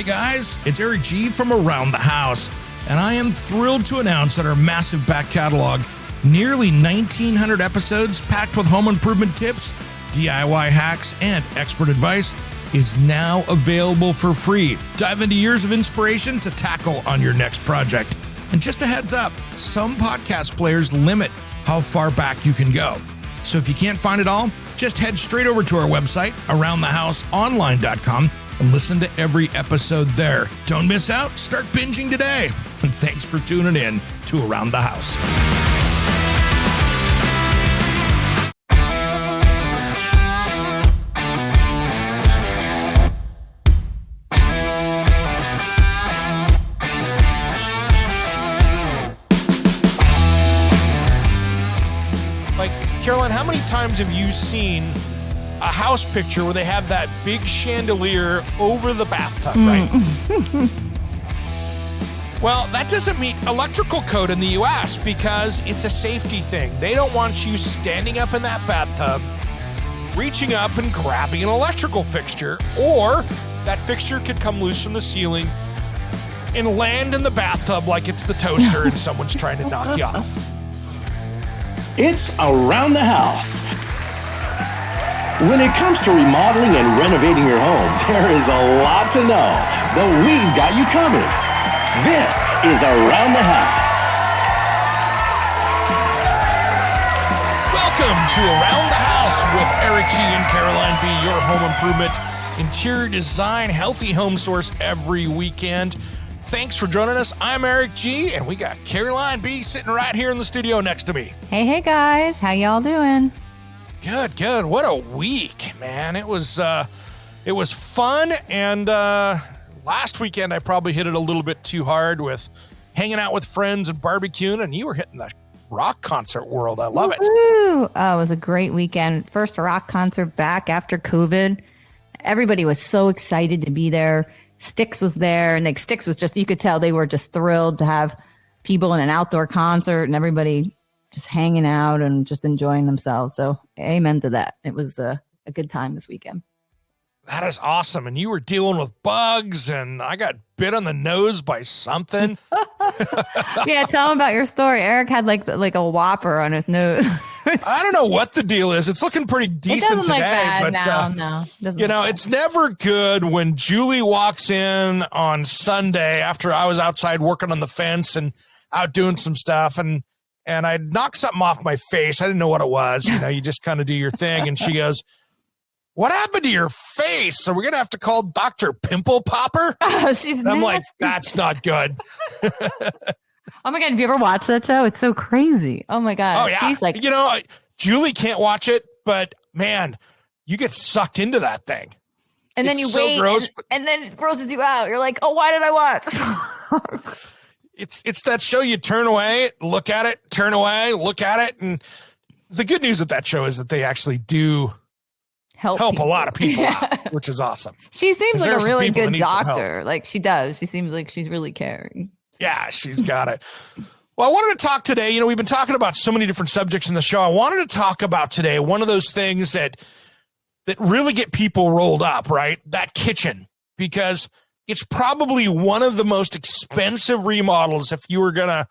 guys, it's Eric G from Around the House, and I am thrilled to announce that our massive back catalog, nearly 1,900 episodes packed with home improvement tips, DIY hacks, and expert advice, is now available for free. Dive into years of inspiration to tackle on your next project. And just a heads up, some podcast players limit how far back you can go. So if you can't find it all, just head straight over to our website, aroundthehouseonline.com, and listen to every episode there. Don't miss out. Start binging today. And thanks for tuning in to Around the House. Caroline, how many times have you seen a house picture where they have that big chandelier over the bathtub, right? Well, that doesn't meet electrical code in the U.S. because it's a safety thing. They don't want you standing up in that bathtub, reaching up and grabbing an electrical fixture, or that fixture could come loose from the ceiling and land in the bathtub like it's the toaster and someone's trying to knock you off. It's Around the House. When it comes to remodeling and renovating your home, there is a lot to know, but we've got you covered. This is Around the House. Welcome to Around the House with Eric G and Caroline B, your home improvement, interior design, healthy home source every weekend. Thanks for joining us. I'm Eric G, and we got Caroline B sitting right here in the studio next to me. Hey guys, how y'all doing? Good. What a week, man. It was fun, and last weekend I probably hit it a little bit too hard with hanging out with friends and barbecuing, and you were hitting the rock concert world. I love it. Oh, it was a great weekend. First rock concert back after COVID. Everybody was so excited to be there. Styx was there, and like Styx was just, you could tell they were just thrilled to have people in an outdoor concert and everybody just hanging out and just enjoying themselves. So amen to that. It was a good time this weekend. That is awesome. And you were dealing with bugs, and I got bit on the nose by something. Yeah, tell them about your story. Eric had like a whopper on his nose. I don't know what the deal is. It's looking pretty decent today. Bad. But no. It's never good when Julie walks in on Sunday after I was outside working on the fence and out doing some stuff, and I knocked something off my face. I didn't know what it was. You just kind of do your thing. And she goes, "What happened to your face? So we're going to have to call Dr. Pimple Popper?" Oh, I'm like, that's not good. Oh my God. Have you ever watched that show? It's so crazy. Oh my God. Oh yeah. She's like, Julie can't watch it, but man, you get sucked into that thing. And then you wait, gross, and then it grosses you out. You're like, oh, why did I watch? It's that show you turn away, look at it, turn away, look at it. And the good news with that show is that they actually do help a lot of people out, which is awesome. She seems like a really good doctor. Like she does. She seems like she's really caring. Yeah, she's got it. Well, I wanted to talk today. We've been talking about so many different subjects in the show. I wanted to talk about today one of those things that really get people rolled up, right? That kitchen, because it's probably one of the most expensive remodels if you were going to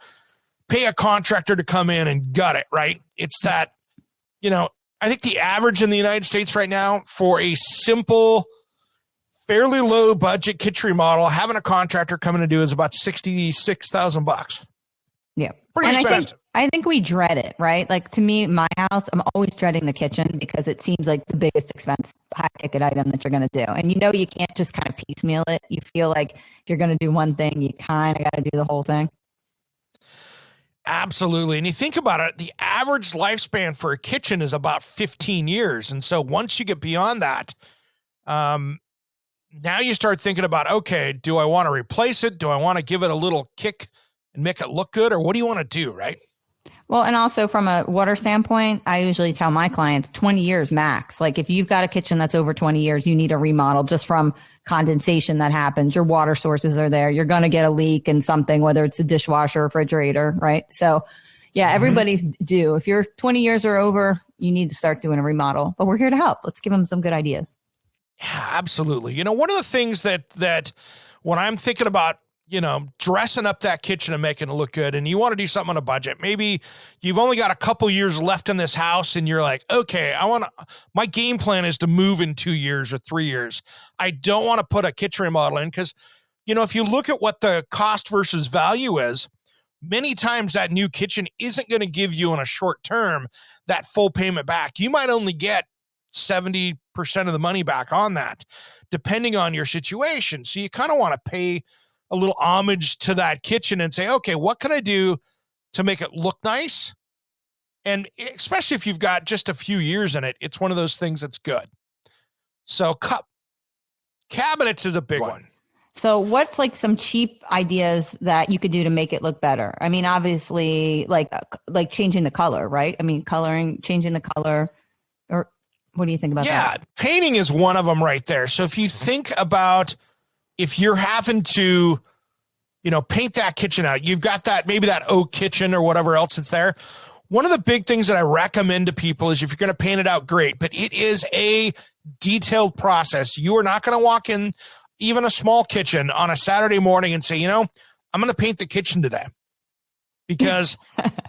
pay a contractor to come in and gut it, right? It's that, I think the average in the United States right now for a simple, fairly low budget kitchen remodel, having a contractor come in and do is about $66,000. Yeah. Pretty expensive. I think we dread it, right? Like to me, my house, I'm always dreading the kitchen because it seems like the biggest expense, high ticket item that you're going to do. And you can't just kind of piecemeal it. You feel like if you're going to do one thing, you kind of got to do the whole thing. Absolutely. And you think about it, the average lifespan for a kitchen is about 15 years. And so once you get beyond that, now you start thinking about, okay, do I want to replace it? Do I want to give it a little kick and make it look good? Or what do you want to do, right? Well, and also from a water standpoint, I usually tell my clients 20 years max. Like if you've got a kitchen that's over 20 years, you need a remodel just from condensation that happens. Your water sources are there. You're going to get a leak in something, whether it's a dishwasher, refrigerator, right? So yeah, everybody's due. If you're 20 years or over, you need to start doing a remodel, but we're here to help. Let's give them some good ideas. Yeah, absolutely. One of the things that when I'm thinking about, dressing up that kitchen and making it look good, and you want to do something on a budget, maybe you've only got a couple years left in this house and you're like, okay, my game plan is to move in 2 years or 3 years. I don't want to put a kitchen remodel in because, if you look at what the cost versus value is, many times that new kitchen isn't going to give you in a short term that full payment back. You might only get 70% of the money back on that, depending on your situation. So you kind of want to pay a little homage to that kitchen and say, okay, what can I do to make it look nice? And especially if you've got just a few years in it, it's one of those things that's good. So cabinets is a big one. So what's like some cheap ideas that you could do to make it look better? I mean, obviously like changing the color, right? I mean, changing the color, or what do you think about that? Yeah, painting is one of them right there. So if you think about, if you're having to, paint that kitchen out, you've got maybe that oak kitchen or whatever else that's there. One of the big things that I recommend to people is if you're going to paint it out, great, but it is a detailed process. You are not going to walk in even a small kitchen on a Saturday morning and say, I'm going to paint the kitchen today. Because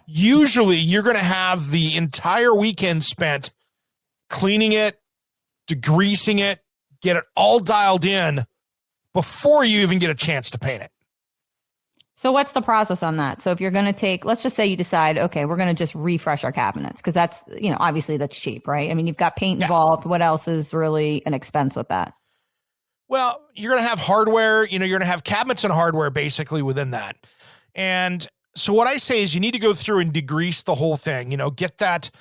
usually you're going to have the entire weekend spent cleaning it, degreasing it, get it all dialed in before you even get a chance to paint it. So what's the process on that? So if you're going to let's just say you decide, okay, we're going to just refresh our cabinets, because that's, obviously that's cheap, right? I mean, you've got paint involved. What else is really an expense with that? Well, you're going to have hardware, you're going to have cabinets and hardware basically within that. And so what I say is you need to go through and degrease the whole thing, get that,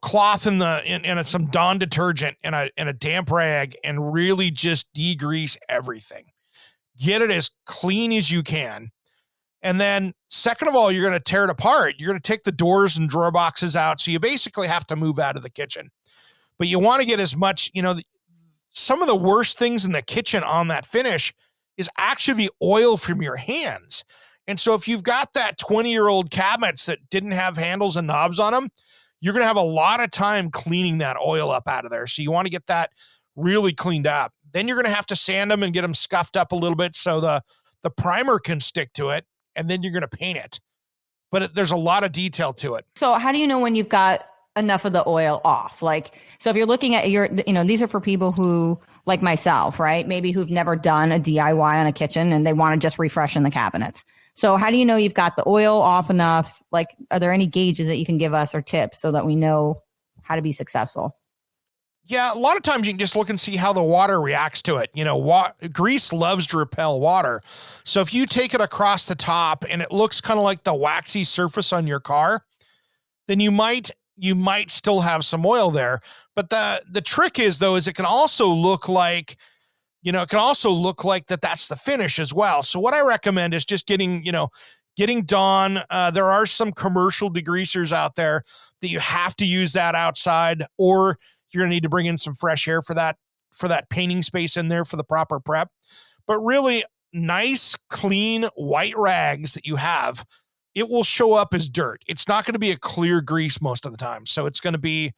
cloth in some Dawn detergent and a damp rag and really just degrease everything. Get it as clean as you can. And then second of all, you're going to tear it apart. You're going to take the doors and drawer boxes out. So you basically have to move out of the kitchen, but you want to get as much, some of the worst things in the kitchen on that finish is actually the oil from your hands. And so if you've got that 20-year-old cabinets that didn't have handles and knobs on them, you're going to have a lot of time cleaning that oil up out of there. So you want to get that really cleaned up. Then you're going to have to sand them and get them scuffed up a little bit so the primer can stick to it, and then you're going to paint it. But there's a lot of detail to it. So how do you know when you've got enough of the oil off? So if you're looking at these are for people who, like myself, right? Maybe who've never done a DIY on a kitchen and they want to just refresh in the cabinets. So how do you know you've got the oil off enough? Are there any gauges that you can give us or tips so that we know how to be successful? Yeah, a lot of times you can just look and see how the water reacts to it. Grease loves to repel water. So if you take it across the top and it looks kind of like the waxy surface on your car, then you might still have some oil there. But the trick is it can also look like, that's the finish as well. So what I recommend is just getting Dawn. There are some commercial degreasers out there that you have to use that outside, or you're going to need to bring in some fresh air for that painting space in there for the proper prep. But really nice, clean white rags that you have, it will show up as dirt. It's not going to be a clear grease most of the time. So it's going to be,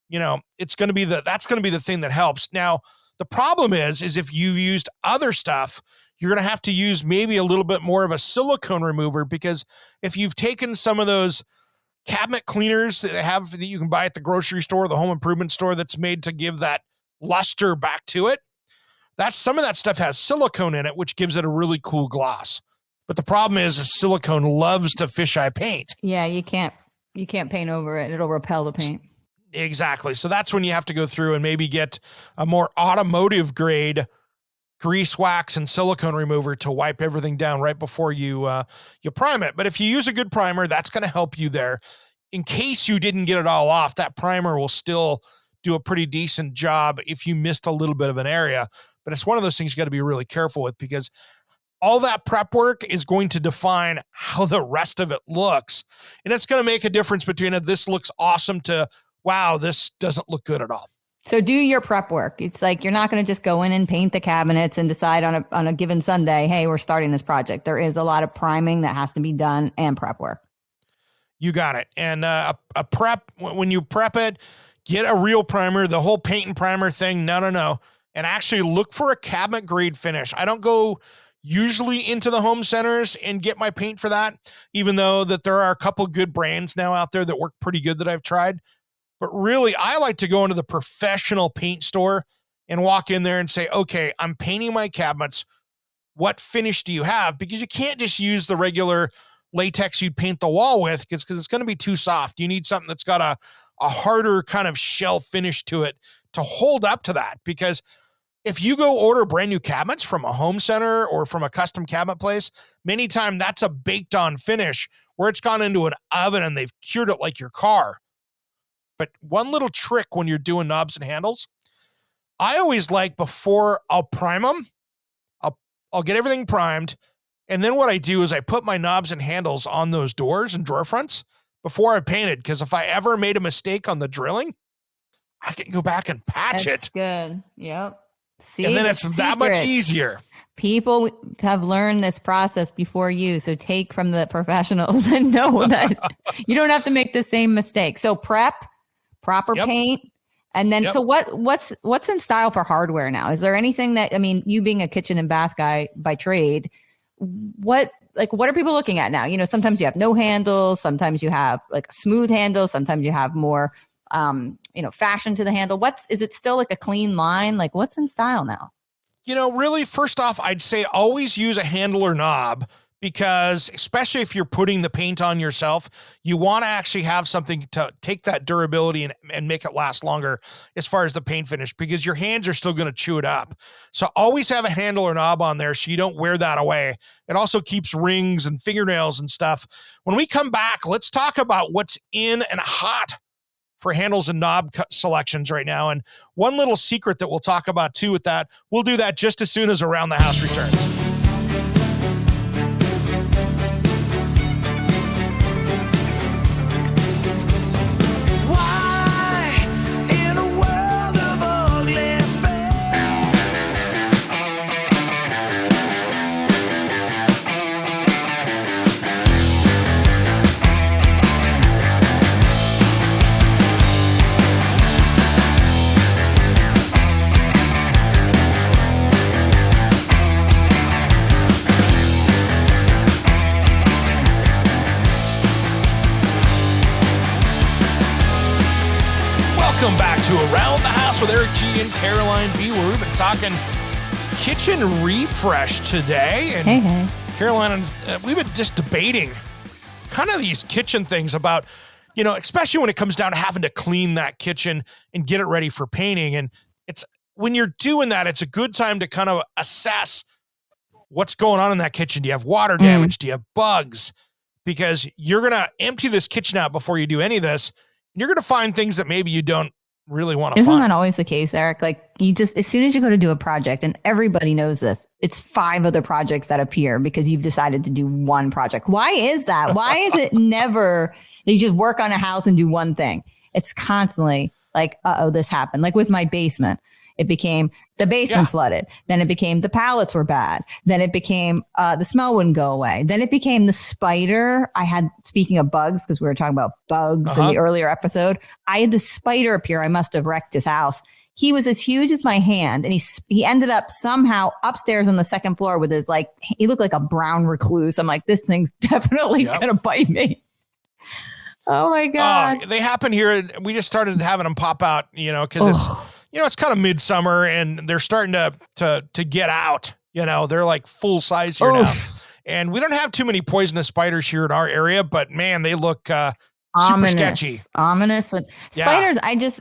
that's going to be the thing that helps. Now, the problem is if you used other stuff, you're going to have to use maybe a little bit more of a silicone remover, because if you've taken some of those cabinet cleaners that you can buy at the grocery store, the home improvement store, that's made to give that luster back to it, some of that stuff has silicone in it, which gives it a really cool gloss. But the problem is silicone loves to fisheye paint. Yeah, you can't paint over it. It'll repel the paint. Exactly. So that's when you have to go through and maybe get a more automotive grade grease, wax, and silicone remover to wipe everything down right before you prime it. But if you use a good primer, that's going to help you there. In case you didn't get it all off, that primer will still do a pretty decent job if you missed a little bit of an area. But it's one of those things you got to be really careful with, because all that prep work is going to define how the rest of it looks. And it's going to make a difference between this looks awesome to, wow, this doesn't look good at all. So do your prep work. It's like you're not going to just go in and paint the cabinets and decide on a given Sunday, hey, we're starting this project. There is a lot of priming that has to be done and prep work. You got it. And a prep, when you prep it, get a real primer. The whole paint and primer thing, no. And actually look for a cabinet grade finish. I don't go usually into the home centers and get my paint for that, even though that there are a couple good brands now out there that work pretty good that I've tried. But really, I like to go into the professional paint store and walk in there and say, okay, I'm painting my cabinets. What finish do you have? Because you can't just use the regular latex you'd paint the wall with because it's going to be too soft. You need something that's got a harder kind of shell finish to it to hold up to that. Because if you go order brand new cabinets from a home center or from a custom cabinet place, many times that's a baked on finish where it's gone into an oven and they've cured it like your car. But one little trick when you're doing knobs and handles, I always like before I'll prime them, I'll get everything primed. And then what I do is I put my knobs and handles on those doors and drawer fronts before I painted. Because if I ever made a mistake on the drilling, I can go back and patch That's it. good. Yep. See, and then it's that much easier. People have learned this process before you. So take from the professionals and know that you don't have to make the same mistake. So prep, proper paint. And then, so what's in style for hardware now? Is there anything that, I mean, you being a kitchen and bath guy by trade, what are people looking at now? You know, sometimes you have no handles, sometimes you have like a smooth handle, sometimes you have more, fashion to the handle. Is it still like a clean line? Like what's in style now? You know, really, first off, I'd say always use a handle or knob because especially if you're putting the paint on yourself, you want to actually have something to take that durability and make it last longer as far as the paint finish because your hands are still going to chew it up. So always have a handle or knob on there so you don't wear that away. It also keeps rings and fingernails and stuff. When we come back, let's talk about what's in and hot for handles and knob selections right now. And one little secret that we'll talk about too with that, we'll do that just as soon as Around the House returns. Welcome back to Around the House with Eric G. and Caroline B. Where we've been talking kitchen refresh today. And hey. Caroline, we've been just debating kind of these kitchen things about, you know, especially when it comes down to having to clean that kitchen and get it ready for painting. And it's when you're doing that, it's a good time to kind of assess what's going on in that kitchen. Do you have water damage? Do you have bugs? Because you're going to empty this kitchen out before you do any of this. You're going to find things that maybe you don't really want to find. Isn't that always the case, Eric? Like you just, as soon as you go to do a project, and everybody knows this, it's 5 other projects that appear because you've decided to do one project. Why is that? Why is it never that you just work on a house and do one thing? It's constantly like, this happened. Like with my basement, it became the basement flooded. Then it became the pallets were bad. Then it became the smell wouldn't go away. Then it became the spider. I had, speaking of bugs, because we were talking about bugs in the earlier episode, I had the spider appear. I must have wrecked his house. He was as huge as my hand, and he ended up somehow upstairs on the second floor with his, like, he looked like a brown recluse. I'm like, this thing's definitely gonna bite me. Oh my God. They happen here. We just started having them pop out, you know, because it's, you know, it's kind of midsummer and they're starting to get out. You know, they're like full size here now. And we don't have too many poisonous spiders here in our area, but man, they look super sketchy. Ominous. And spiders,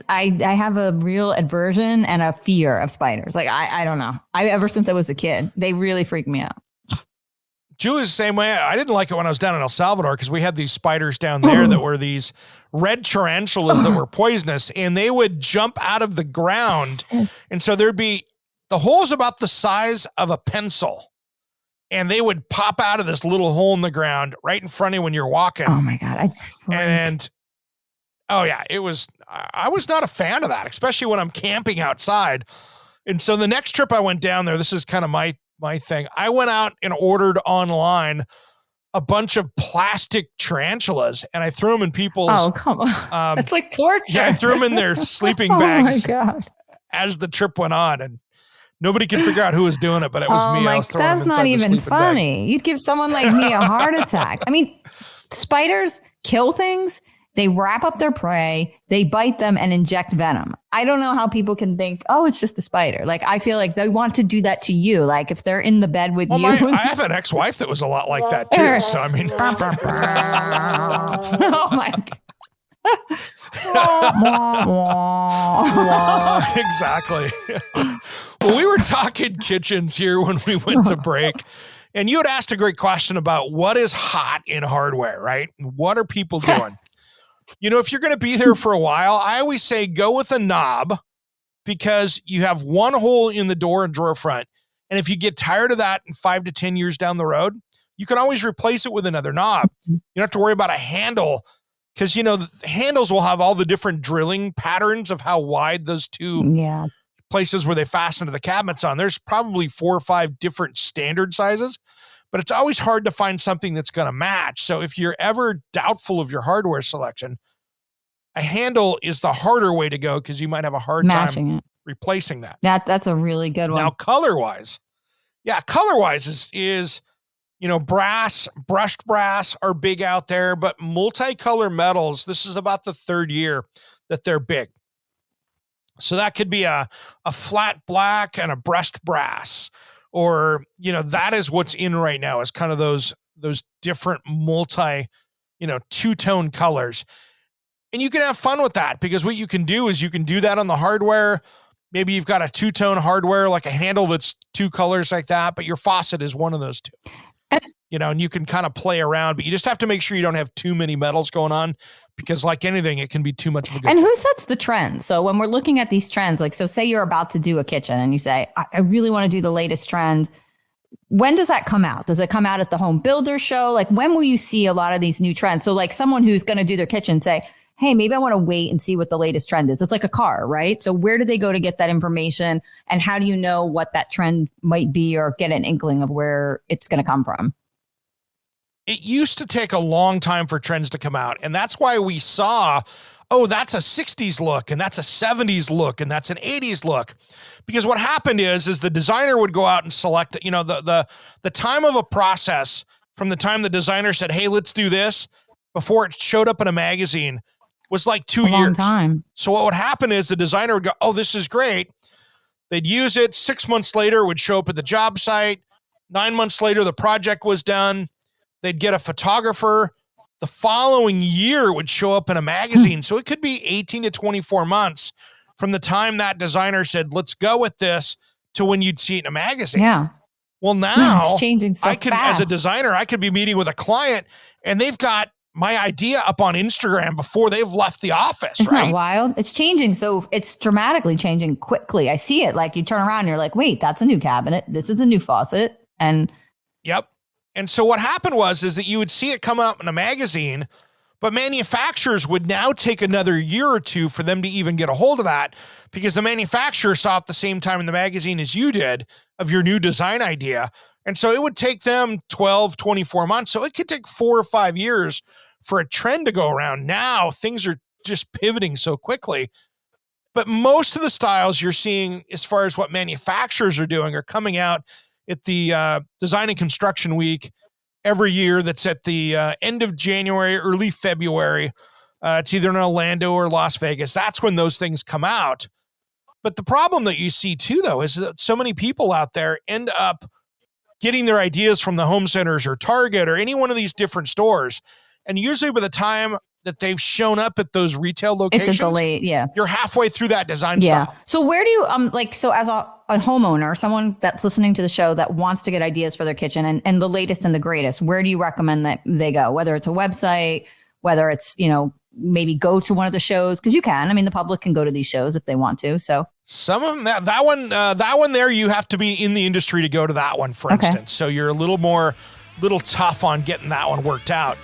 I have a real aversion and a fear of spiders. Like, I don't know. Ever since I was a kid, they really freak me out. Julie's the same way. I didn't like it when I was down in El Salvador because we had these spiders down there that were these red tarantulas that were poisonous, and they would jump out of the ground. And so there'd be the holes about the size of a pencil, and they would pop out of this little hole in the ground right in front of you when you're walking. Oh my God. I was not a fan of that, especially when I'm camping outside. And so the next trip I went down there, this is kind of my thing. I went out and ordered online a bunch of plastic tarantulas, and I threw them in people's. Oh, come on. It's like torture. Yeah, I threw them in their sleeping bags my God. as the trip went on. And Nobody could figure out who was doing it, but it was me. I was throwing that's them not inside the even sleeping funny. bag. You'd give someone like me a heart attack. I mean, spiders kill things. They wrap up their prey, they bite them and inject venom. I don't know how people can think, oh, it's just a spider. Like, I feel like they want to do that to you. Like, if they're in the bed with you. I have an ex-wife that was a lot like that too. So, I mean. Oh, my God. Exactly. Well, we were talking kitchens here when we went to break. And you had asked a great question about what is hot in hardware, right? What are people doing? You know, if you're going to be there for a while, I always say go with a knob because you have one hole in the door and drawer front. And if you get tired of that in 5 to 10 years down the road, you can always replace it with another knob. You don't have to worry about a handle because, you know, the handles will have all the different drilling patterns of how wide those two places where they fasten to the cabinets on. There's probably 4 or 5 different standard sizes. But it's always hard to find something that's going to match. So if you're ever doubtful of your hardware selection, a handle is the harder way to go because you might have a hard time replacing that. That's a really good one. Now, color-wise is you know, brushed brass are big out there, but multicolor metals, this is about the 3rd year that they're big. So that could be a flat black and a brushed brass. Or, you know, that is what's in right now is kind of those different two-tone colors. And you can have fun with that because what you can do is you can do that on the hardware. Maybe you've got a 2-tone hardware, like a handle that's 2 colors like that, but your faucet is one of those 2. You know, and you can kind of play around, but you just have to make sure you don't have too many metals going on because like anything, it can be too much of a good And thing. who sets the trend? So when we're looking at these trends, like, so say you're about to do a kitchen and you say, I really want to do the latest trend. When does that come out? Does it come out at the home builder show? Like, when will you see a lot of these new trends? So like someone who's going to do their kitchen say, hey, maybe I want to wait and see what the latest trend is. It's like a car, right? So where do they go to get that information? And how do you know what that trend might be or get an inkling of where it's going to come from? It used to take a long time for trends to come out. And that's why we saw, oh, that's a 60s look and that's a 70s look and that's an 80s look. Because what happened is the designer would go out and select, you know, the time of a process from the time the designer said, hey, let's do this before it showed up in a magazine was like 2 years. Long time. So what would happen is the designer would go, oh, this is great. They'd use it. 6 months later, it would show up at the job site. 9 months later, the project was done. They'd get a photographer. The following year, it would show up in a magazine. So it could be 18 to 24 months from the time that designer said, let's go with this to when you'd see it in a magazine. Yeah. Well, now it's changing so fast. as a designer, I could be meeting with a client and they've got my idea up on Instagram before they've left the office. Isn't right? that wild? It's changing. So it's dramatically changing quickly. I see it. Like you turn around and you're like, wait, that's a new cabinet. This is a new faucet. And yep. And so what happened was that you would see it come up in a magazine, but manufacturers would now take another year or two for them to even get a hold of that because the manufacturer saw it the same time in the magazine as you did of your new design idea. And so it would take them 12, 24 months. So it could take 4 or 5 years for a trend to go around. Now things are just pivoting so quickly. But most of the styles you're seeing as far as what manufacturers are doing are coming out at the Design and Construction Week every year. That's at the end of January, early February. It's either in Orlando or Las Vegas. That's when those things come out. But the problem that you see too, though, is that so many people out there end up getting their ideas from the home centers or Target or any one of these different stores. And usually by the time that they've shown up at those retail locations, it's a delayed, you're halfway through that design style. So where do you, so as a homeowner, someone that's listening to the show that wants to get ideas for their kitchen and the latest and the greatest, where do you recommend that they go? Whether it's a website, whether it's, you know, maybe go to one of the shows, because you can. I mean, the public can go to these shows if they want to. So some of them, that one there, you have to be in the industry to go to that one, for instance. So you're a little tough on getting that one worked out.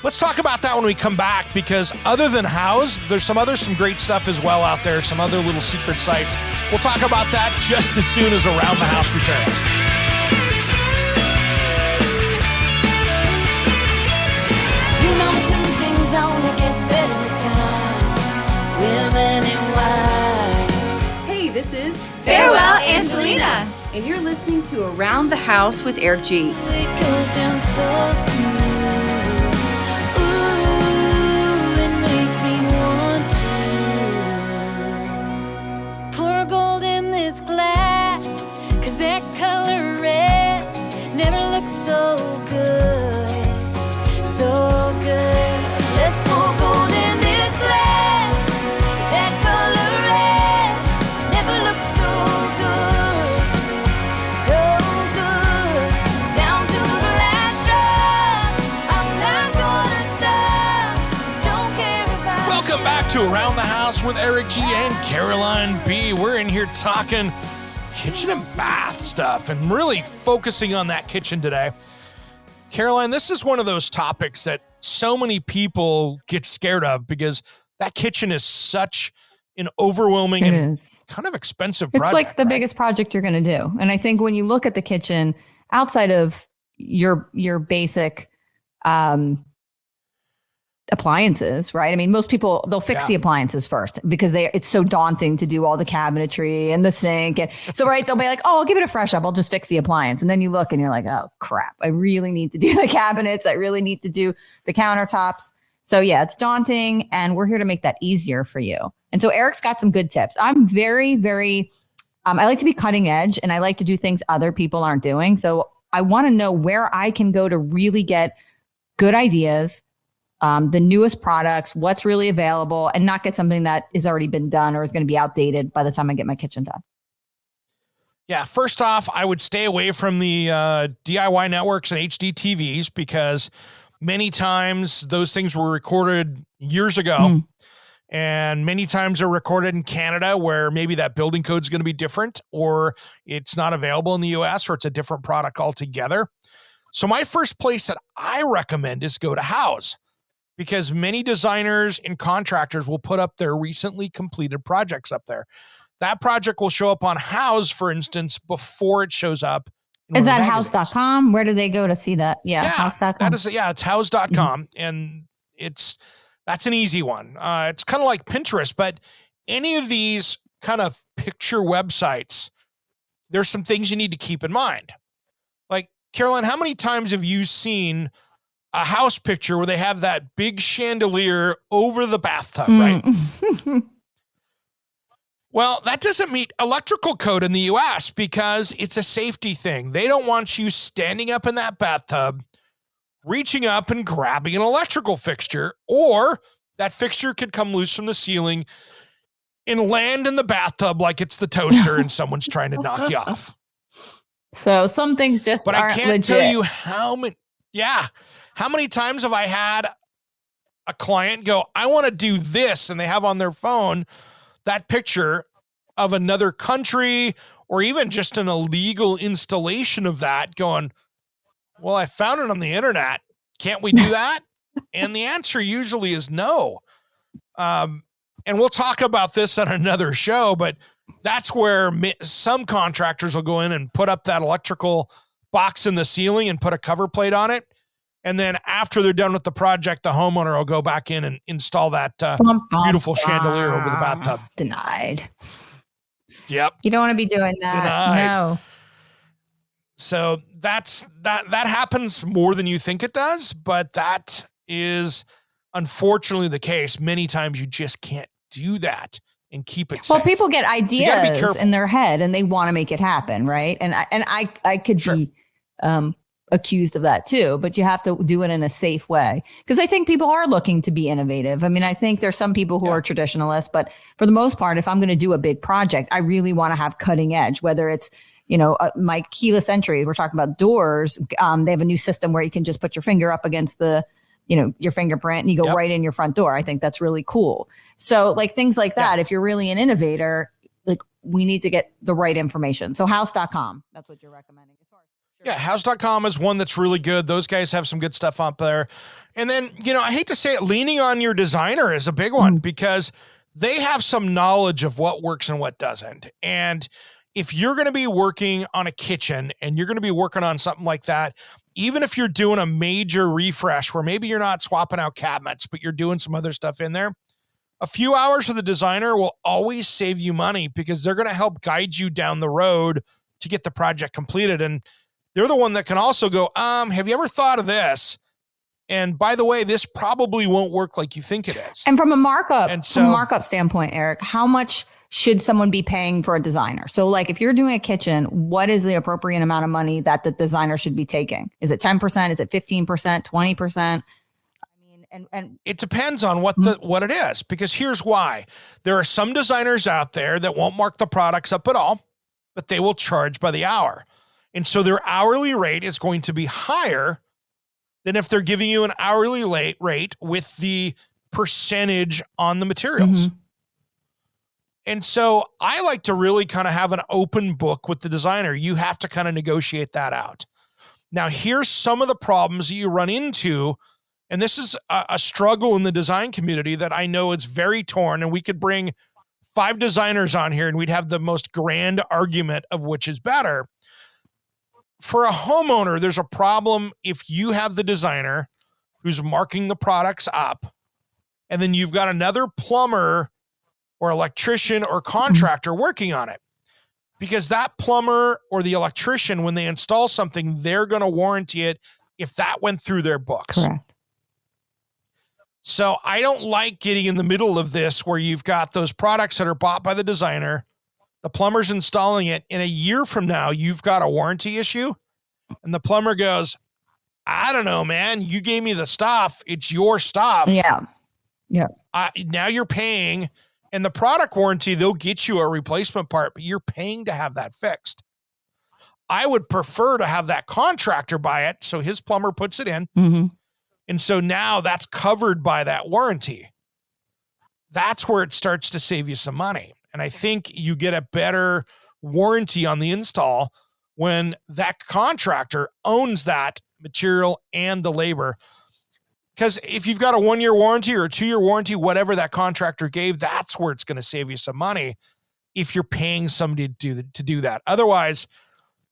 Let's talk about that when we come back, because other than House, there's some great stuff as well out there, some other little secret sites. We'll talk about that just as soon as Around the House returns. You know, two things only get better with time. Women and wine. Hey, this is Farewell, Angelina. Christina, and you're listening to Around the House with Eric G. It goes down so smooth. Ooh, it makes me want to pour gold in this glass, 'cause that color red never looks so good, so good. Let's pour gold in this glass, 'cause that color red never looks so good, so good. Down to the last drop, I'm not gonna stop. Don't care if I Welcome back to Around the House with Eric G and Caroline B. We're in here talking kitchen and bath stuff and really focusing on that kitchen today. Caroline, this is one of those topics that so many people get scared of because that kitchen is such an overwhelming It and is. kind of expensive It's project. like the right? biggest project you're going to do. And I think when you look at the kitchen outside of your basic appliances, right? I mean, most people, they'll fix Yeah. the appliances first because it's so daunting to do all the cabinetry and the sink. And so, right, they'll be like, oh, I'll give it a fresh up. I'll just fix the appliance. And then you look and you're like, oh, crap. I really need to do the cabinets. I really need to do the countertops. So yeah, it's daunting and we're here to make that easier for you. And so Eric's got some good tips. I'm very, very, I like to be cutting edge and I like to do things other people aren't doing. So I want to know where I can go to really get good ideas, the newest products, what's really available, and not get something that has already been done or is going to be outdated by the time I get my kitchen done. Yeah, first off, I would stay away from the DIY networks and HD TVs because many times those things were recorded years ago. And many times they're recorded in Canada where maybe that building code is going to be different or it's not available in the US or it's a different product altogether. So my first place that I recommend is go to House because many designers and contractors will put up their recently completed projects up there. That project will show up on House, for instance, before it shows up. Is that house.com? Where do they go to see that? Yeah, house.com. That is, it's house.com. And that's an easy one. It's kind of like Pinterest, but any of these kind of picture websites, there's some things you need to keep in mind. Like, Caroline, how many times have you seen a house picture where they have that big chandelier over the bathtub, right? Well, that doesn't meet electrical code in the US because it's a safety thing. They don't want you standing up in that bathtub, reaching up and grabbing an electrical fixture, or that fixture could come loose from the ceiling and land in the bathtub like it's the toaster and someone's trying to knock you off. So some things just But aren't I can't legit. tell you how many times have I had a client go, I want to do this, and they have on their phone that picture of another country or even just an illegal installation of that going, well, I found it on the internet. Can't we do that? And the answer usually is no. And we'll talk about this on another show, but that's where some contractors will go in and put up that electrical box in the ceiling and put a cover plate on it. And then after they're done with the project, the homeowner will go back in and install that beautiful chandelier over the bathtub. Denied. Yep. You don't want to be doing that. Denied. No. So that happens more than you think it does, but that is unfortunately the case. Many times you just can't do that and keep it safe. Well, people get So you gotta be ideas careful. in their head and they want to make it happen, right? And I could be accused of that too, but you have to do it in a safe way because I think people are looking to be innovative. I mean, I think there's some people who are traditionalists, but for the most part, if I'm going to do a big project, I really want to have cutting edge, whether it's, my keyless entry, we're talking about doors. They have a new system where you can just put your finger up against your fingerprint and you go right in your front door. I think that's really cool. So like things like that, if you're really an innovator, like we need to get the right information. So house.com, that's what you're recommending. Yeah, house.com is one that's really good. Those guys have some good stuff up there. And then, I hate to say it, leaning on your designer is a big one because they have some knowledge of what works and what doesn't. And if you're going to be working on a kitchen and you're going to be working on something like that, even if you're doing a major refresh where maybe you're not swapping out cabinets, but you're doing some other stuff in there, a few hours with a designer will always save you money because they're going to help guide you down the road to get the project completed. And they're the one that can also go, have you ever thought of this? And by the way, this probably won't work like you think it is. And from a markup standpoint, Eric, how much should someone be paying for a designer? So like if you're doing a kitchen, what is the appropriate amount of money that the designer should be taking? Is it 10%? Is it 15%, 20%? And it depends on what it is, because here's why. There are some designers out there that won't mark the products up at all, but they will charge by the hour. And so their hourly rate is going to be higher than if they're giving you an hourly rate with the percentage on the materials. Mm-hmm. And so I like to really kind of have an open book with the designer. You have to kind of negotiate that out. Now, here's some of the problems that you run into. And this is a struggle in the design community that I know it's very torn, and we could bring 5 designers on here and we'd have the most grand argument of which is better. For a homeowner, there's a problem if you have the designer who's marking the products up, and then you've got another plumber or electrician or contractor working on it. Because that plumber or the electrician, when they install something, they're going to warranty it if that went through their books. Correct. So I don't like getting in the middle of this where you've got those products that are bought by the designer, the plumber's installing it. In a year from now, you've got a warranty issue. And the plumber goes, I don't know, man. You gave me the stuff. It's your stuff. Yeah. Now you're paying. And the product warranty, they'll get you a replacement part, but you're paying to have that fixed. I would prefer to have that contractor buy it, so his plumber puts it in. Mm-hmm. And so now that's covered by that warranty. That's where it starts to save you some money. And I think you get a better warranty on the install when that contractor owns that material and the labor. Because if you've got a 1-year warranty or a 2-year warranty, whatever that contractor gave, that's where it's going to save you some money if you're paying somebody to do that. Otherwise,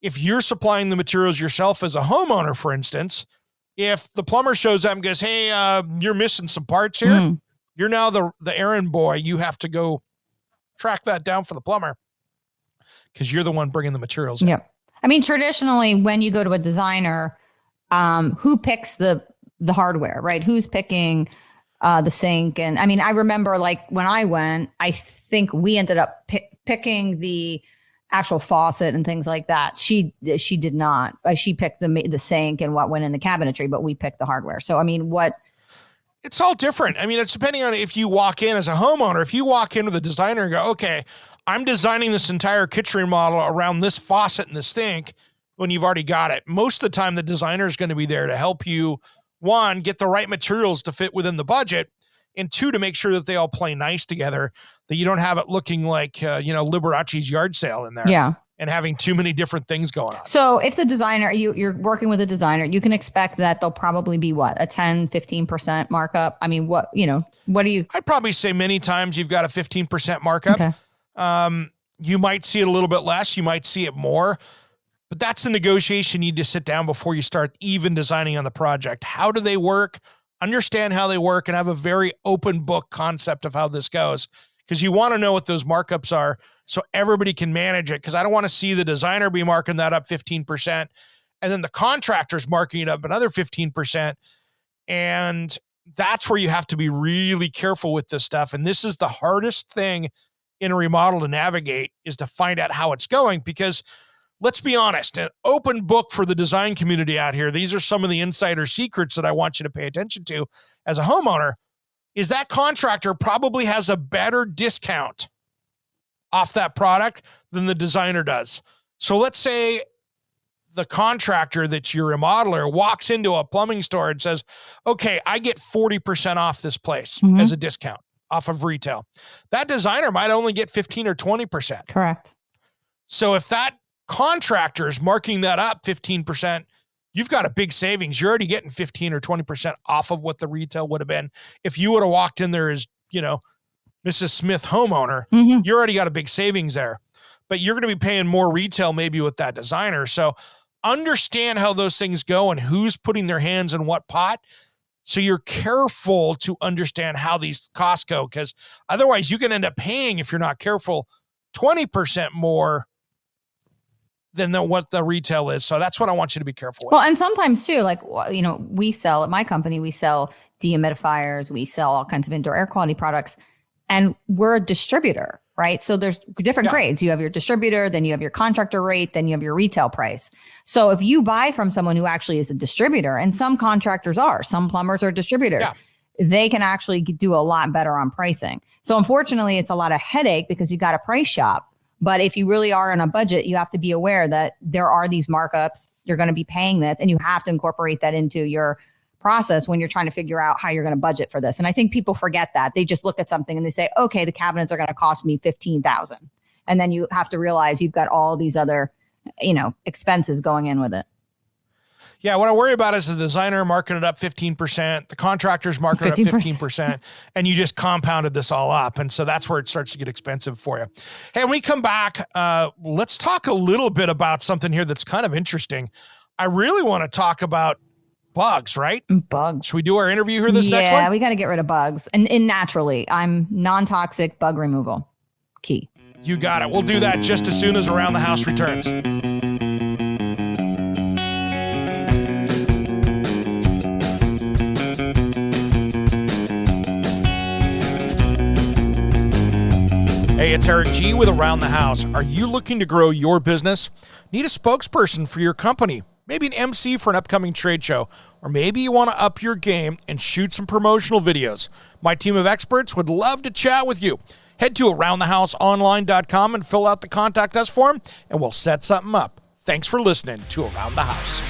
if you're supplying the materials yourself as a homeowner, for instance, if the plumber shows up and goes, hey, you're missing some parts here, you're now the errand boy. You have to go track that down for the plumber because you're the one bringing the materials in. Yep. I mean, traditionally, when you go to a designer, who picks the hardware, right? Who's picking the sink? And I mean, I remember like when I went, I think we ended up picking the actual faucet and things like that. She did not. She picked the sink and what went in the cabinetry, but we picked the hardware. So, I mean, it's all different. I mean, it's depending on if you walk in as a homeowner. If you walk in with a designer and go, okay, I'm designing this entire kitchen remodel around this faucet and this sink, when you've already got it. Most of the time, the designer is going to be there to help you, 1, get the right materials to fit within the budget, and 2, to make sure that they all play nice together, that you don't have it looking like, Liberace's yard sale in there. Yeah. And having too many different things going on. So if the designer, you're working with a designer, you can expect that they'll probably be a 10, 15% markup. I mean, what do you? I'd probably say many times you've got a 15% markup. Okay. You might see it a little bit less. You might see it more. But that's the negotiation you need to sit down before you start even designing on the project. How do they work? Understand how they work and have a very open book concept of how this goes. Because you want to know what those markups are so everybody can manage it. Because I don't want to see the designer be marking that up 15% and then the contractor's marking it up another 15%. And that's where you have to be really careful with this stuff. And this is the hardest thing in a remodel to navigate, is to find out how it's going. Because let's be honest, an open book for the design community out here, these are some of the insider secrets that I want you to pay attention to as a homeowner, is that contractor probably has a better discount off that product than the designer does. So let's say the contractor that's your remodeler walks into a plumbing store and says, okay, I get 40% off this place as a discount off of retail. That designer might only get 15 or 20%. Correct. So if that contractor is marking that up 15%, you've got a big savings. You're already getting 15 or 20% off of what the retail would have been. If you would have walked in there as, Mrs. Smith homeowner, you already got a big savings there. But you're going to be paying more retail maybe with that designer. So understand how those things go and who's putting their hands in what pot. So you're careful to understand how these costs go, because otherwise you can end up paying, if you're not careful, 20% more than what the retail is. So that's what I want you to be careful with. Well, and sometimes too, like, we sell at my company, we sell dehumidifiers, we sell all kinds of indoor air quality products, and we're a distributor, right? So there's different grades. You have your distributor, then you have your contractor rate, then you have your retail price. So if you buy from someone who actually is a distributor, and some contractors are, some plumbers are distributors, they can actually do a lot better on pricing. So unfortunately, it's a lot of headache because you got a price shop. But if you really are on a budget, you have to be aware that there are these markups. You're going to be paying this, and you have to incorporate that into your process when you're trying to figure out how you're going to budget for this. And I think people forget that. They just look at something and they say, okay, the cabinets are going to cost me $15,000. And then you have to realize you've got all these other, expenses going in with it. Yeah, what I worry about is the designer marking it up 15%, the contractor's marking it up 15%, and you just compounded this all up. And so that's where it starts to get expensive for you. Hey, when we come back, let's talk a little bit about something here that's kind of interesting. I really want to talk about bugs, right? Bugs. Should we do our interview here this next one? Yeah, we got to get rid of bugs. And naturally, I'm non-toxic bug removal. Key. You got it. We'll do that just as soon as Around the House returns. Hey, it's Eric G. with Around the House. Are you looking to grow your business? Need a spokesperson for your company? Maybe an MC for an upcoming trade show? Or maybe you want to up your game and shoot some promotional videos? My team of experts would love to chat with you. Head to AroundTheHouseOnline.com and fill out the Contact Us form, and we'll set something up. Thanks for listening to Around the House.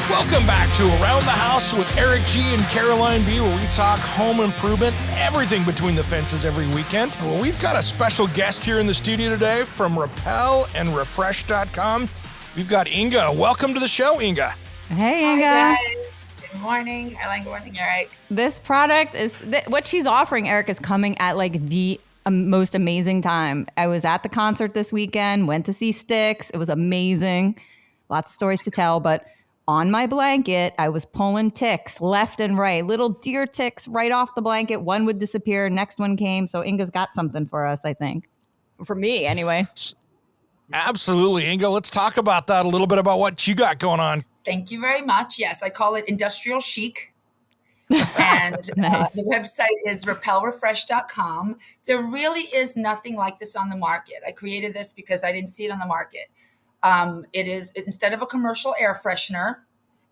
Welcome back to Around the House with Eric G. and Caroline B., where we talk home improvement and everything between the fences every weekend. Well, we've got a special guest here in the studio today from Repel and Refresh.com. We've got Inga. Welcome to the show, Inga. Hey, Inga. Hi, guys. Good morning, Caroline. Good morning, Eric. This product is what she's offering, Eric, is coming at like the most amazing time. I was at the concert this weekend, went to see Styx. It was amazing. Lots of stories to tell, but on my blanket, I was pulling ticks left and right, little deer ticks right off the blanket. One would disappear, next one came. So Inga's got something for us, I think. For me, anyway. Absolutely, Inga. Let's talk about that a little bit, about what you got going on. Thank you very much. Yes, I call it industrial chic. And Nice. The website is repelrefresh.com. There really is nothing like this on the market. I created this because I didn't see it on the market. It is, instead of a commercial air freshener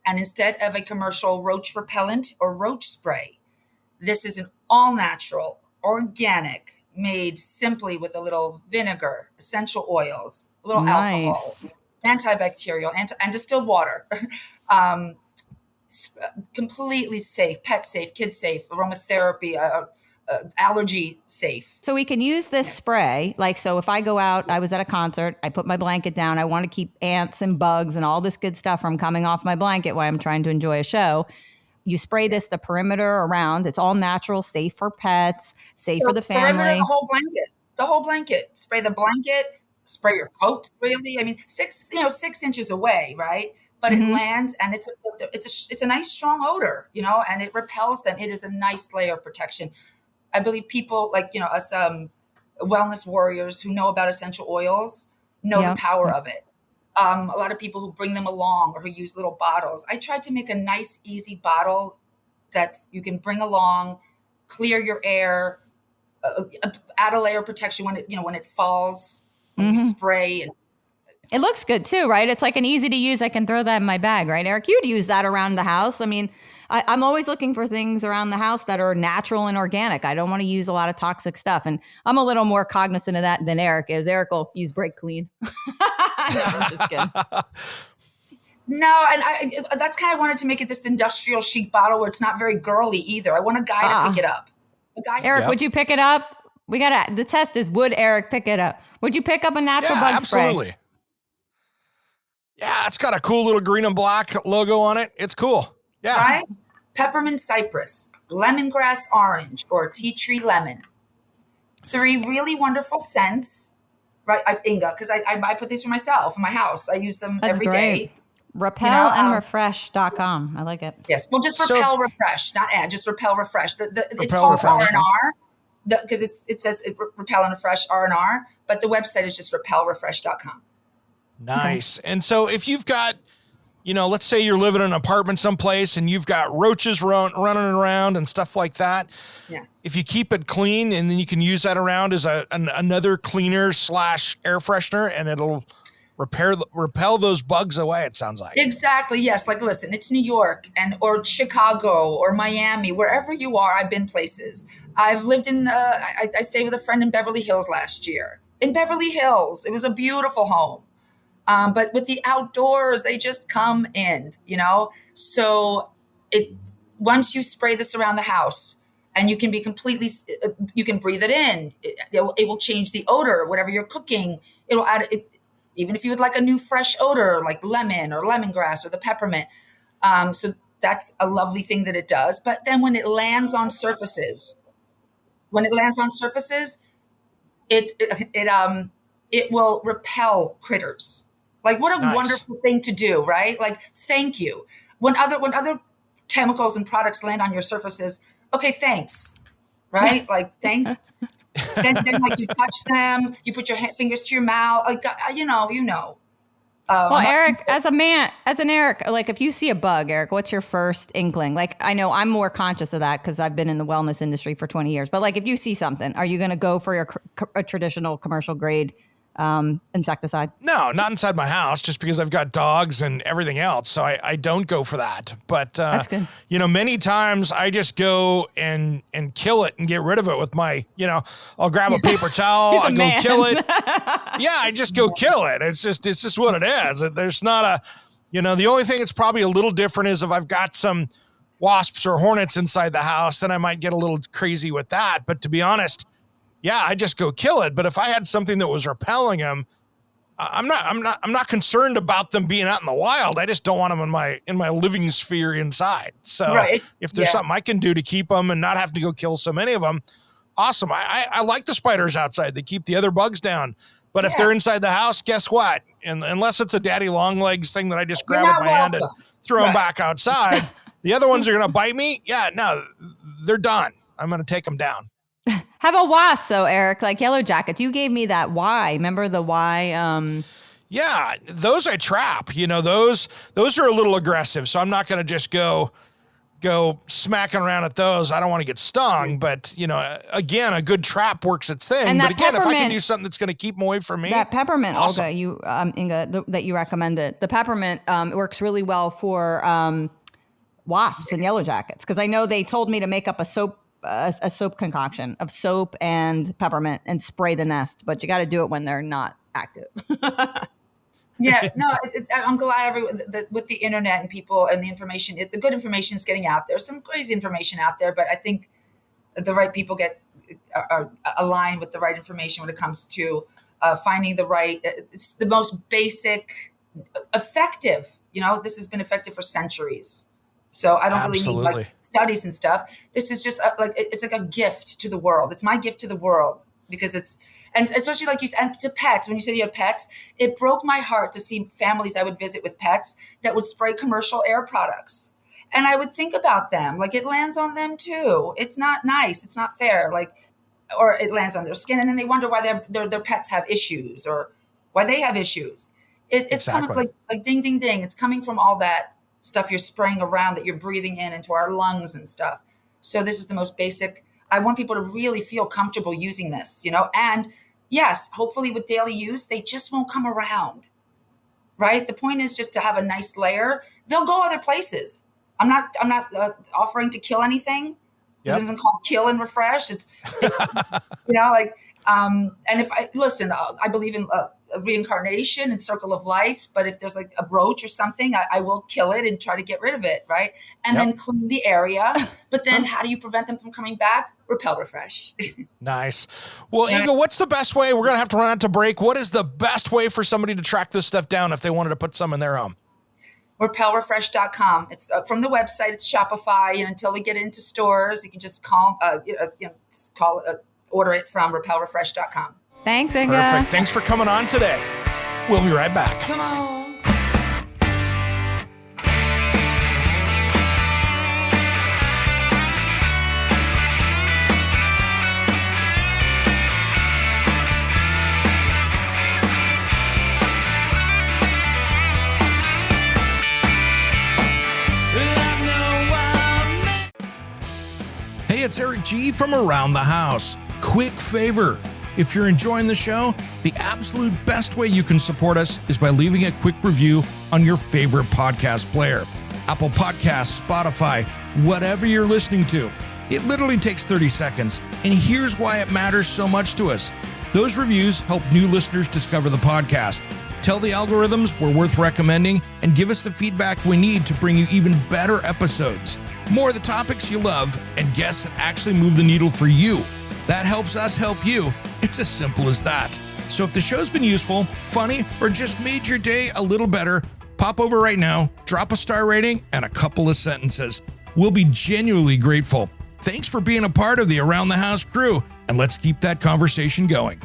and instead of a commercial roach repellent or roach spray, this is an all natural, organic, made simply with a little vinegar, essential oils, a little alcohol, antibacterial, and distilled water. Completely safe, pet safe, kid safe, aromatherapy, allergy safe. So we can use this spray. Like, so if I go out, I was at a concert, I put my blanket down, I want to keep ants and bugs and all this good stuff from coming off my blanket while I'm trying to enjoy a show. You spray this the perimeter around. It's all natural, safe for pets, safe for the family. The whole blanket. Spray the blanket, spray your coat, really. I mean, 6 inches away, right? But it lands, and it's a nice strong odor, and it repels them. It is a nice layer of protection. I believe people like, us wellness warriors who know about essential oils know the power of it. A lot of people who bring them along or who use little bottles. I tried to make a nice, easy bottle that's you can bring along, clear your air, add a layer of protection when it falls, when you spray. And it looks good too, right? It's like an easy to use. I can throw that in my bag, right, Eric? You'd use that around the house. I mean, I'm always looking for things around the house that are natural and organic. I don't want to use a lot of toxic stuff. And I'm a little more cognizant of that than Eric is. Eric will use Break Clean. No, I'm just kidding. No, and that's kind of wanted to make it this industrial chic bottle where it's not very girly either. I want a guy to pick it up. Eric, would you pick it up? The test is, would Eric pick it up? Would you pick up a natural bug spray? Absolutely. Yeah, it's got a cool little green and black logo on it. It's cool. Yeah. Right? peppermint cypress, lemongrass orange, or tea tree lemon. 3 really wonderful scents, right, Inga? Because I put these for myself in my house. I use them That's every great. day. Repel and refresh.com. I like it. Yes, well, just Repel Refresh, not add, just Repel Refresh. It's called R&R because it says Repel and Refresh R&R, but the website is just repelrefresh.com. Nice. Okay. And so if you've got, let's say you're living in an apartment someplace and you've got roaches running around and stuff like that. Yes. If you keep it clean, and then you can use that around as another cleaner / air freshener, and it'll repel those bugs away, it sounds like. Exactly. Yes. Like, listen, it's New York or Chicago or Miami, wherever you are. I've been places. I've lived in, I stayed with a friend in Beverly Hills last year. In Beverly Hills, it was a beautiful home. But with the outdoors, they just come in, So once you spray this around the house, and you can be you can breathe it in. It will change the odor, whatever you're cooking. It'll add it. Even if you would like a new fresh odor, like lemon or lemongrass or the peppermint. So that's a lovely thing that it does. But then when it lands on surfaces, it will repel critters. Like, what a wonderful thing to do, right? Like, thank you. When other chemicals and products land on your surfaces, okay, thanks, right? Like, thanks. then like you touch them, you put your fingers to your mouth, like Well, Eric, as an Eric, like if you see a bug, Eric, what's your first inkling? Like, I know I'm more conscious of that because I've been in the wellness industry for 20 years. But like, if you see something, are you going to go for a traditional commercial grade insecticide? No, not inside my house, just because I've got dogs and everything else. So I don't go for that. But, that's good. Many times I just go and kill it and get rid of it with my, I'll grab a paper towel, I go kill it. Yeah, I just go kill it. It's just what it is. There's not the only thing that's probably a little different is if I've got some wasps or hornets inside the house, then I might get a little crazy with that. But to be honest, yeah, I just go kill it. But if I had something that was repelling them, I'm not concerned about them being out in the wild. I just don't want them in my living sphere inside. So if there's something I can do to keep them and not have to go kill so many of them, awesome. I like the spiders outside. They keep the other bugs down. But if they're inside the house, guess what? And unless it's a daddy long legs thing that I just grab with my hand and throw them back outside, the other ones are going to bite me. Yeah, no, they're done. I'm going to take them down. How about wasps, though, Eric? Like yellow jackets. You gave me that Y. Remember the Y? Yeah, those I trap. Those are a little aggressive. So I'm not going to just go smacking around at those. I don't want to get stung. But, again, a good trap works its thing. And but again, if I can do something that's going to keep them away from me. That peppermint, awesome. Inga, that you recommended. The peppermint works really well for wasps and yellow jackets. Because I know they told me to make up a soap concoction of soap and peppermint and spray the nest, but you got to do it when they're not active. Yeah, no, I'm glad with the internet and people and the information, the good information is getting out there. Some crazy information out there, but I think the right people are aligned with the right information when it comes to finding it's the most basic, effective. This has been effective for centuries. So I don't really need like studies and stuff. This is just it's like a gift to the world. It's my gift to the world because and especially like you said, and to pets, when you said you had pets, it broke my heart to see families I would visit with pets that would spray commercial air products. And I would think about them, like it lands on them too. It's not nice. It's not fair. Or it lands on their skin and then they wonder why their pets have issues or why they have issues. It's kind of like ding, ding, ding. It's coming from all that stuff you're spraying around that you're breathing into our lungs and stuff. So this is the most basic. I want people to really feel comfortable using this, and yes, hopefully with daily use, they just won't come around, right? The point is just to have a nice layer. They'll go other places. I'm not offering to kill anything. This isn't called kill and refresh. It's and if I believe in reincarnation and circle of life, but if there's like a roach or something, I will kill it and try to get rid of it, right? And then clean the area. But then how do you prevent them from coming back? Repel refresh. Nice. Well, Inga, what's the best way? We're going to have to run out to break. What is the best way for somebody to track this stuff down if they wanted to put some in their home? repelrefresh.com. It's from the website. It's Shopify. And until we get into stores, you can just order it from repelrefresh.com. Thanks, Inga. Perfect. Thanks for coming on today. We'll be right back. Come on. Hey, it's Eric G from Around the House. Quick favor. If you're enjoying the show, the absolute best way you can support us is by leaving a quick review on your favorite podcast player. Apple Podcasts, Spotify, whatever you're listening to. It literally takes 30 seconds, and here's why it matters so much to us. Those reviews help new listeners discover the podcast. Tell the algorithms we're worth recommending, and give us the feedback we need to bring you even better episodes. More of the topics you love, and guests that actually move the needle for you. That helps us help you. It's as simple as that. So if the show's been useful, funny, or just made your day a little better, pop over right now, drop a star rating, and a couple of sentences. We'll be genuinely grateful. Thanks for being a part of the Around the House crew, and let's keep that conversation going.